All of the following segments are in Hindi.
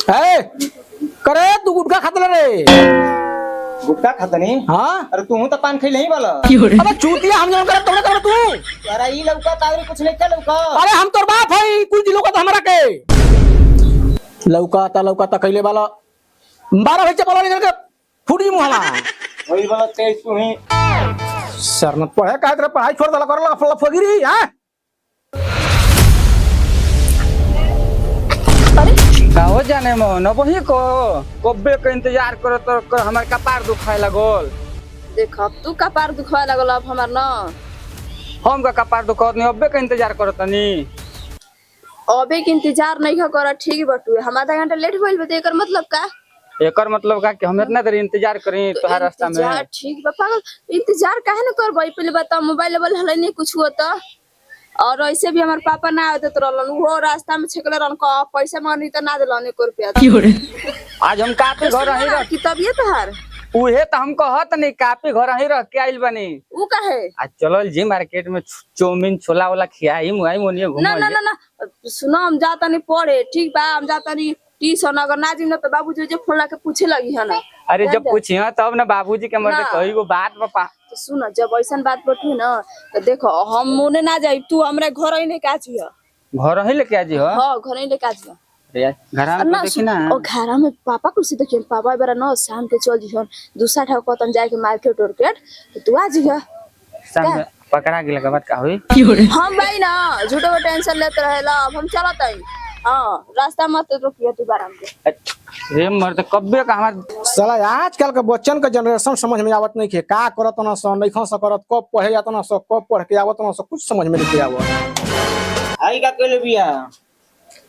ए, करे तू गुटखा खातला रे? गुटखा खाता नहीं? हाँ अरे तू तो पान खइले ही वाला। अबे चूतिया हम जब करत तोड़े कर तू। अरे ई लौका तावरी कुछ नहीं क्या लौका? अरे हम तोर बाप है कुछ दिनों का तो हमरा के लौका ता कइले वाला 12 बच्चे बोला निकल के फुटी मुहला वही वाला तेज तू ही सरनत पढ़े का तेरे पढ़ाई छोड़ दला करला फगिरी हां। हो जाने मन वही को कब्बे के इंतजार करो तो हमार कपार दुखाए लगल। देख अब तू कपार दुखवा लगल अब हमार ना हम का कपार दुखात नहीं अब्बे के इंतजार करो तनी। अबे के इंतजार नहीं कर ठीक बटू हम आधा घंटा लेट भइल बते एकर मतलब का? एकर मतलब का कि हम इतना देर इंतजार करी तोहार रास्ता में। इंतजार ठीक बा पागल इंतजार काहे न करबई पहले बता मोबाइल लेवल हले नहीं कुछ होता और ऐसे भी हमार पापा ना आते तो रहलन वो रास्ता में छकले रहन का पैसा मांगनी त ना देलन 1 रुपया। आज हम कापी घर ही रह की तबियत हार उहे त हम कहत नहीं कापी घर ही रह के आइल बनी। ऊ काहे? आज चलल जी मार्केट में चाउमीन छोला वाला खियाई मुआई मोनिए घुमा। ना ना ना ना सुनो हम जाता नहीं पढ़े ठीक बा हम जाता नहीं ट्यूशन अगर ना जिम ना तो बाबूजी जे फोन ला के पूछे लगी है ना। अरे जब पूछिया तब ना बाबूजी के मर्दे कही वो बात पापा। तो सुन जब ऐसा बात बटू ना तो देखो हम मुने ना जाई तू हमरे घर ही लेके आजी हो। घर ही लेके आजी हो? हां घर ही लेके आजी हो। घर में देखी ना ओ घर में पापा कुछ देखिए पापा बेरा न शाम के चल जीहन दूसरा ठाव कतन जाए के मार्केट मार्केट तो तू आजी हो। शाम में पकड़ा गेल के बाद का होई? हम भाई ना झूठो को टेंशन लेते रहेला अब हम चलत आई। हां रास्ता मत रोकिए तू बाराम के। रे मर्द कब्बे का हमार साला आजकल के बच्चन के जनरेशन समझ में आवत नहीं के का करत ना स नहीं खस करत कब पढ़े जात ना स कब पढ़ के आवत ना स कुछ समझ में नहीं आवत। आई का कइले बिया?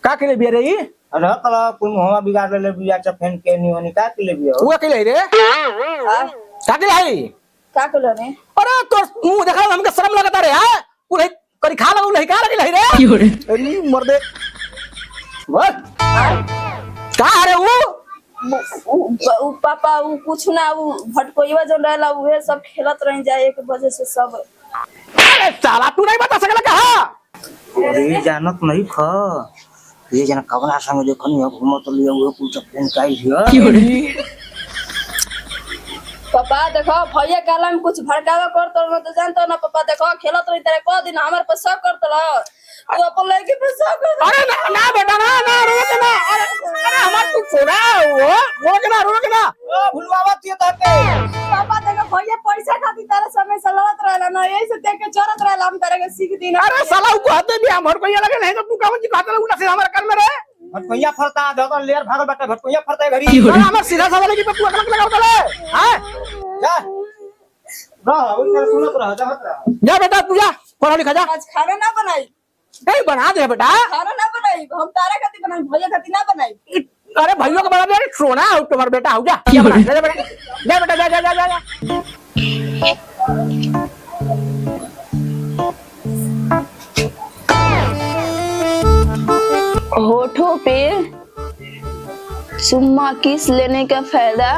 का के लिए बिया रे? अरे कला कुल मोहवा बिगाड़ ले बिया चफेन के नी होनी का कइले बिया? वो के लिए रे? का के लिए? का कलो ने? अरे तो मुंह देखा हमके शर्म लगता रे हां पूरे करी खा लगू नहीं का लगे रे? अरे मर्दे व्हाट का रे ऊ पापा ऊ कुछ ना ऊ भटकोइवा जो रहला उहे सब खेलत रह जाए एक वजह से सब। अरे साला तू नहीं बता सकला कहां? अरे जानत नहीं ख ये जना कबला संग देखनी हो घुमत लिया वो कुल चफेन काई हिया। पापा देखो भैया काला में कुछ भड़कावा करतो न तो जानतो ना पापा देखो खेलत रही तेरे को दिन हमर पर सब करतो तू अपन लड़की पर सब कर। अरे ना ना बेटा ना ना रोक ना अरे हमार तू छोड़ा वो रोक ना भूलवावत ये तके पापा देखो भैया पैसा खाती तेरे समय से लड़त रहला ना यही से देख के चोरत रहला हम तेरे के सीख दी ना। अरे साला ऊ कहते भी हमर को ये लगे नहीं तो तू कहत जी कहत उल्टा से हमर कर में रे भटकोइया फरता दगन लेर भागल बाटा भटकोइया फरता घरी। अरे हमर सीधा सवाल है कि तू अकलक लगाव तले हैं जा रह उनकर सुनत रह जा बेटा तू जा पढ़ा लिखा जा। आज खाना ना बनाई ए बना दे बेटा खाना ना बनाई हम तारा खाती बनाई भैया खाती ना बनाई। अरे भाइयों के बड़ा दे सोना हो तुम्हारा बेटा हो जा जा बेटा जा जा जा जा। होठों पे चुम्मा किस लेने का फायदा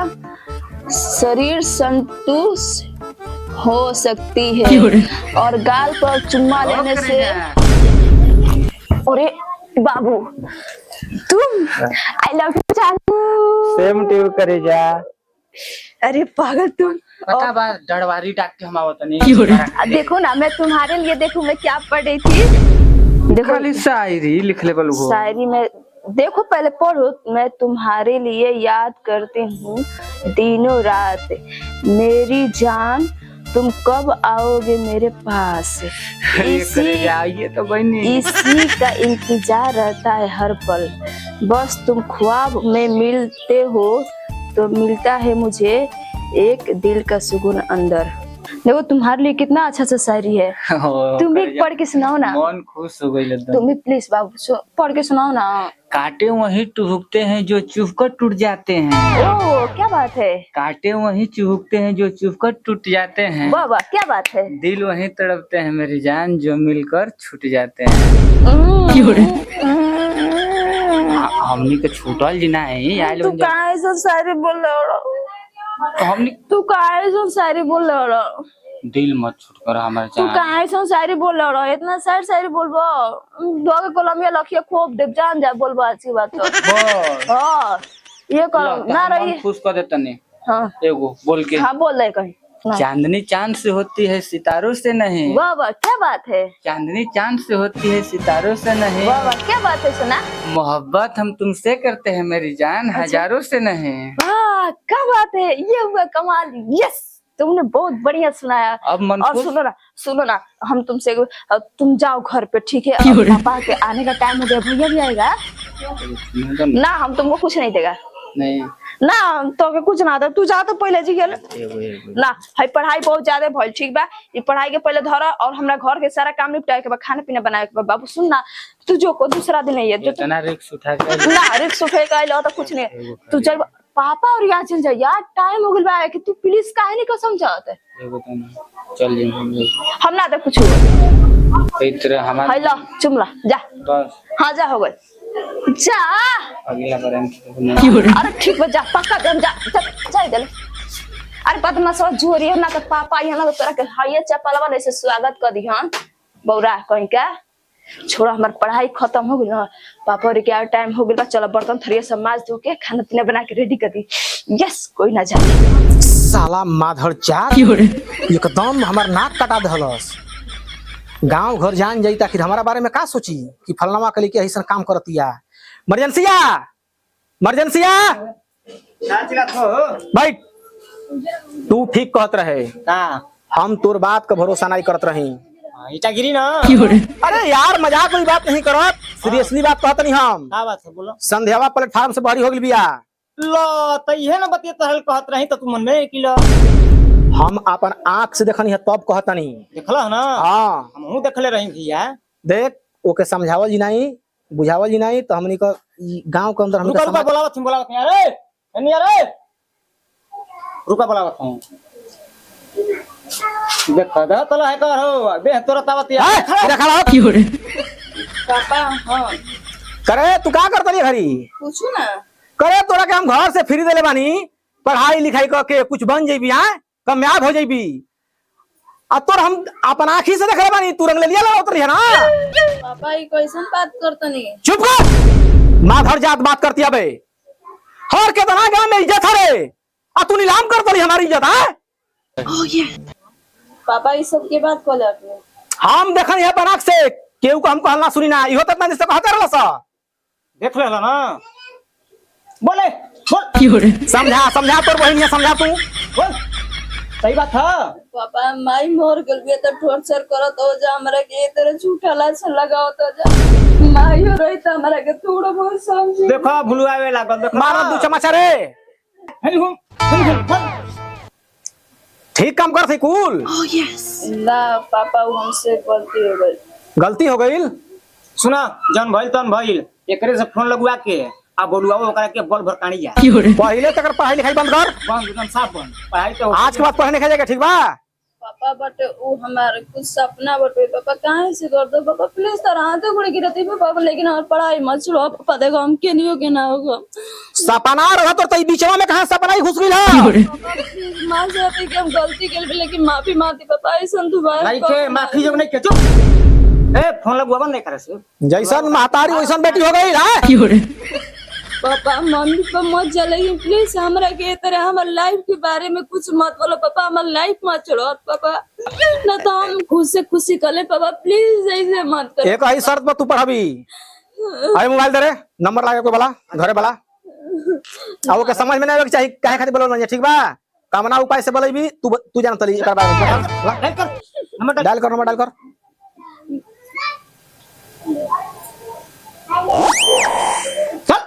शरीर संतुष्ट हो सकती है और गाल पर चुम्मा लेने से। अरे बाबू तुम आई लव यू जानू। सेम ट्यूब करे जा। अरे पागल तुम पता बा डड़वारी डाक के हम आवत नहीं। देखो ना मैं तुम्हारे लिए देखो मैं क्या पढ़ रही थी। देखो खाली शायरी लिख ले बलू हो शायरी में देखो पहले पढ़ो मैं तुम्हारे लिए याद करती हूँ दिनों रात मेरी जान तुम कब आओगे मेरे पास ये तो बनी इसी का इंतजार रहता है हर पल बस तुम ख्वाब में मिलते हो तो मिलता है मुझे एक दिल का सुकून अंदर। देखो तुम्हारे लिए कितना अच्छा सा शायरी है तुम भी पढ़ के सुनाओ ना। मन खुश हो गई तुम भी प्लीज बाबू पढ़ के सुनाओ ना। कांटे वहीं टूटते हैं जो चुभ कर टूट जाते हैं। ओह क्या बात है। कांटे वहीं चुभते हैं जो चुभ कर टूट जाते हैं। वाह वाह क्या बात है। दिल वहीं तड़पते हैं मेरी जान जो मिलकर छूट जाते हैं। हमनी के छूटल जी ना है तू काहे ऐसा शायरी बोल रहा हमनी तू काहे ऐसा शायरी बोल रहा दिल मत छूट कर हमारे तू जान। कहाँ ऐसा शायरी बोल रहा है? इतना शायरी बोलबो दोगे कलमिया लखिया खोप देव जान जा बोलबो अच्छी बात तो। बस हाँ ये करो ना रही। मन खुश कर देता नहीं। हाँ एगो बोल के। हाँ बोल रहे कहीं ना। चांदनी चांद से होती है सितारों से नहीं। वाह वाह क्या बात है। चांदनी चांद से होती है सितारों से नहीं। वाह वाह क्या बात है सुना। मोहब्बत हम तुमसे करते हैं मेरी जान, हजारों से नहीं। वाह क्या बात है, ये हुआ कमाल। यस तुमने बहुत बढ़िया सुनाया। अब मन और खुश। सुनो ना हम तुमसे तुम जाओ घर पे ठीक है। और पापा के आने का टाइम हो गया, भैया भी आएगा ना, हम तुमको कुछ नहीं देगा नहीं ना, तो कुछ ना दे। तू जा तो पहले जी गेल एगो ना है। पढ़ाई बहुत ज्यादा भइल ठीक बा, ये पढ़ाई के पहले धरा और हमरा घर के सारा काम निपटाए के बा, खाना पीना बनाए के बा। बाबू सुन ना तू जो को दूसरा दिन नहीं है जो इतना रिक्स उठा के ना रिक्स उठे का लो तो कुछ नहीं। तू चल पापा और यहाँ चल जा यार, टाइम हो गइल बा कि तू प्लीज काहे नहीं को समझात। एगो तो ना चल जी हम ना दे कुछ इतरे हमारे है। लो चुमला जा। बस हाँ जा हो गए जा। अगला बार हम अरे ठीक बा जा पक्का दम जा जा इधर। अरे पता सब जोरी है ना तो पापा यहाँ ना तोरा के हाइए चपलवा ऐसे स्वागत कर दी। हाँ बौरा कहीं का छोड़ा, हमार पढ़ाई खत्म हो गई ना। पापा रे क्या टाइम हो गया, चलो बर्तन थरिया सब माज धो के खाना पीना बना के रेडी कर दी। यस कोई ना जाने। साला माधर चार एकदम हमार नाक कटा दहलस। गांव घर जान जाई आखिर हमारा बारे में का सोची कि फलनावा कली के ऐसा काम करतिया। मर्जेंसिया मर्जेंसिया भाई तू ठीक कहत रहे का हम तोर बात का भरोसा नहीं करत रही। इटा गिरी ना। अरे यार मजाक कोई बात नहीं करत, सीरियसली बात कहत नहीं। हम का बात है बोलो। संध्यावा प्लेटफार्म से बहरी हो गई बिया। लो तो ये ना बतिया तो हल कहत रही तो तू मन में किलो हम अपन आंख से देखनी है तब कहत नहीं। देखला ना। हाँ हमहू देखले रही भैया। देख ओके समझावल जी नहीं बुझावल जी नहीं तो हमनी का गांव के अंदर रुका रुका बोलावत अरे एनी अरे रुका बोलावत हूं। देखा दा तला है कर हो बे तोरा तावत यार पापा हाँ करे तू का करत रही घरी। पूछू ना करे तोरा के हम घर से फ्री देले बानी, पढ़ाई लिखाई करके कुछ बन जेबी। हाँ कामयाब हो जेबी। अब तोर हम अपन आँखी से देख रहे बानी तू रंग ले लिया ला उतरी है ना। पापा ये कैसन बात करता नहीं। चुप कर माधर जात बात करती है बे। हर के तना गांव में इज्जत है आ तू नीलाम करत रही हमारी इज्जत है। पापा ये सब के बात कॉल आपने हम देखन है बनाक से केहू को हम कहना सुनी ना इहो तक ना जिससे कहते रहला सा। देख लेला ना। बोले बोल समझा समझा तोर बहन समझा तू बोल सही बात है। पापा माई मोर गल बे तो टॉर्चर करत हो जा, हमरा के तरह झूठा लाश लगाओ तो जा। माई हो रही तो हमरा के थोड़ा बहुत समझ। देखो भुलवावे लागल देखो मारो दू चमचा रे। ठीक काम कर थी कूल। ना पापा वो हमसे गलती हो गई। गलती हो गई सुना जन भइल तन भइल एकरे से फोन लगवा के आ बोलुआ ओकरा के बल भर कानी जा। पहले तक पढ़ाई लिखाई बंद कर। बंद एकदम साफ बंद पढ़ाई तो आज के बाद पढ़ने लिखा जाएगा ठीक बा। पापा बट वो हमारे कुछ सपना बटे पापा कहाँ से कर दो पापा प्लीज तरह हाथ गुड़ गिरती पापा, लेकिन और पढ़ाई मत छोड़ो पापा। देखो हम के नहीं होगे ना होगा सपना रहा तो तई बीचवा में कहां सपना ही घुस गई है। प्लीज मां से अपनी कि हम गलती कर भी, लेकिन माफी मांगती पापा। ऐसा दोबारा नहीं के माफी जब नहीं के चुप ए फोन लगवा नहीं करे से जैसन महतारी वैसन बेटी हो गई है। पापा मम्मी पर मत जलेगी प्लीज। हमरा के तरह हमारे लाइफ के बारे में कुछ मत बोलो पापा। हमारे लाइफ मत छोड़ो पापा, ना तो हम खुद से खुशी कर ले पापा। प्लीज ऐसे मत करो। एक ही शर्त पर तू पढ़ाबी। आई मोबाइल दे रे नंबर लगा के बोला घरे बोला अब के समझ में नहीं आवे चाहिए काहे खातिर बोलो ना ठीक बा। कामना उपाय से बोलेबी तू जान तली एकर बारे में डायल कर नंबर डायल कर। चल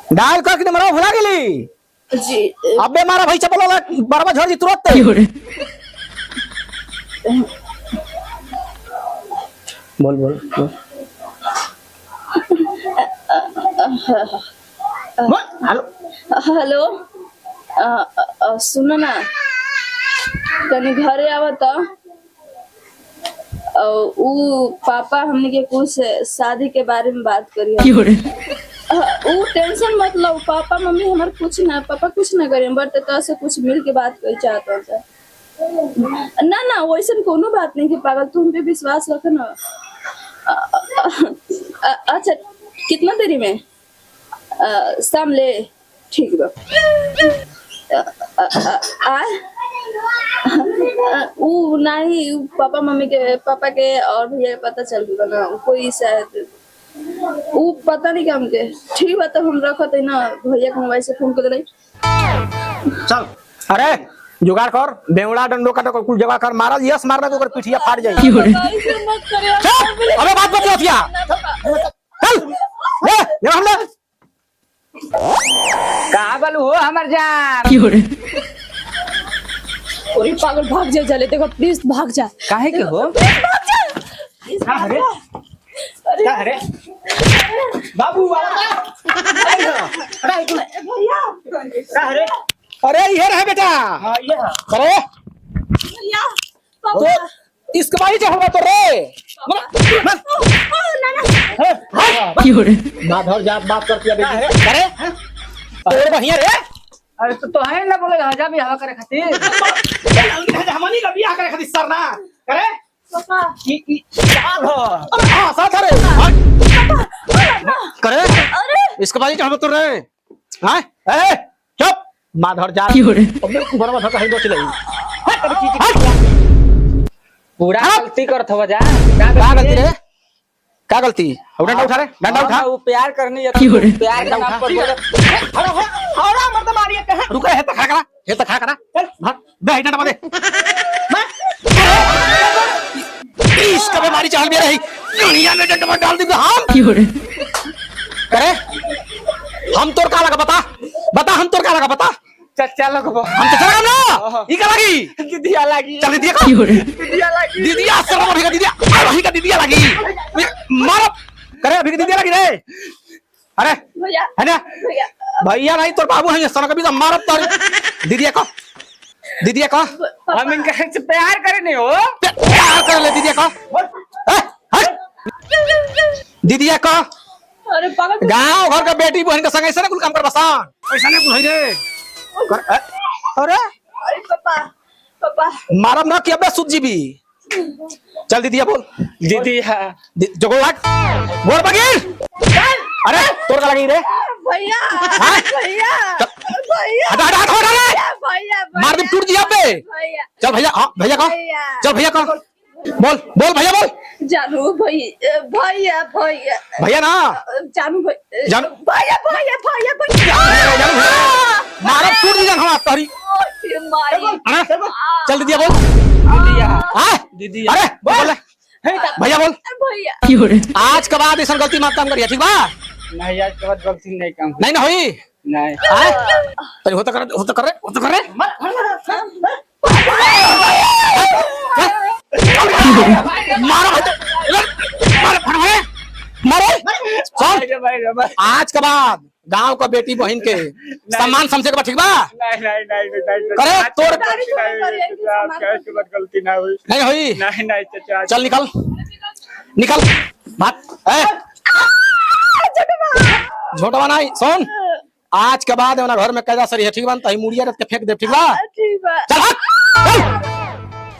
डायल कर के नंबर भुला गेली जी अबे मारा भाई चपल बरबा झड़ जी तुरंत। बोल बोल बोल। हेलो हेलो सुनो ना तनी घरे आवा तो ऊ पापा हमने के कुछ शादी के बारे में बात करी। ऊ टेंशन मत लो पापा मम्मी हमारे कुछ ना पापा कुछ ना करें बट तो से कुछ मिल के बात कर चाहता हूँ। ना ना वैसे कोनो बात नहीं कि पागल, तुम पे विश्वास रखो ना। अच्छा कितना देरी में? शाम ले, ठीक बा। ऊ नहीं, पापा मम्मी के, पापा के और भैया के पता चल गया ना, कोई शायद ऊ पता नहीं क्या हमके। ठीक बा, तो हम रखत है ना, भैया के मोबाइल से फोन कर दे। चल अरे जुगाड़ कर, बेवड़ा डंडो का तो कुल जगह कर, मारा यस मारना तो पिठिया फाट जाएगी। ऐसे मत करियो। चल अबे बात मत होतिया, चल ले हम ले। कहाँ बालू हो हमार जान? अरे पागल भाग जा, जले देखो प्लीज भाग जा। काहे के हो? अरे क्या है रे बाबू वाला? अरे भैया क्या है रे? अरे ये रहे बेटा। हाँ ये है। अरे भैया तो पापा इसके बारी जो होगा तो रे ना धर जा बात करती है। अरे अरे बढ़िया रे। अरे तो है ना बोले हजा भी हवा करे खातिर। हमनी का बियाह करे खातिर सर ना करे पापा की चाल हो। हां साथ रे करे। इसके बारी जो होगा तो रे हां ए चुप माधर जा ऊपर माधर कहीं दो चले। पूरा गलती करत हो जा। क्या गलती रे? क्या गलती? डंडा उठा रे, डंडा उठा। वो प्यार करनी है, प्यार का नाम पर बोले। हरा मर्द मारिए कहां? रुक है, खड़ा करा, ये तो खड़ा करा। चल भाग दे डंडा दे। इसका बीमारी चाल में रही दुनिया में डंडा डाल दी हम। करे हम तोर का लगा बता, बता हम तोर का लगा बता। चचा लोग हम तो चला ना ई का लगी दीदिया लगी। चल दीदिया दीदिया लगी। दीदिया से मार का दीदिया वही का दीदिया लगी मार करे अभी की दीदिया लगी रे। अरे भैया है ना भैया भैया नहीं तोर बाबू है सर कभी तो मारब तोर दीदिया का हम इनका से प्यार करे नहीं हो। प्यार कर ले दीदिया का दीदिया का। अरे पागल गांव घर का बेटी बहन का संग ऐसा ना कुल काम कर बसान ऐसा ना कुल है रे अरे अरे पापा पापा मारब ना कि अबे सुध जीबी। चल दीदिया बोल दीदी है जगो लाग बोल बगीर। अरे तोर का लगी रे भैया हाँ? भैया भैया हटा हटा हटा रे भैया मार दे टूट जिया पे। भैया चल भैया हाँ भैया का चल भैया का बोल बोल भैया बोल जानू भैया भैया भैया भैया ना जानू भैया जानू भैया भैया भैया भैया मारब टूट जी जान हम तारी। माई चल दीदिया बोल दीदिया हाँ दीदिया। अरे बोल भैया बोल भैया आज के बाद ऐसा गलती मत काम करिए ठीक बा? नहीं आज के बाद गलती नहीं काम नहीं ना हुई नहीं। तरी होता कर रे मारो मारो सुन आज के बाद गांव का बेटी बहन के सम्मान समझे के बाद ठीक बा? नहीं करे तोड़ गलती ना हुई। नहीं हुई नहीं चाचा। चल निकल निकल भाग ए झोटवा नहीं सुन आज के बाद घर में कैदा सरी है ठीक बा? तही मुड़िया रख के फेंक दे ठीक बा? ठीक बा चल भाग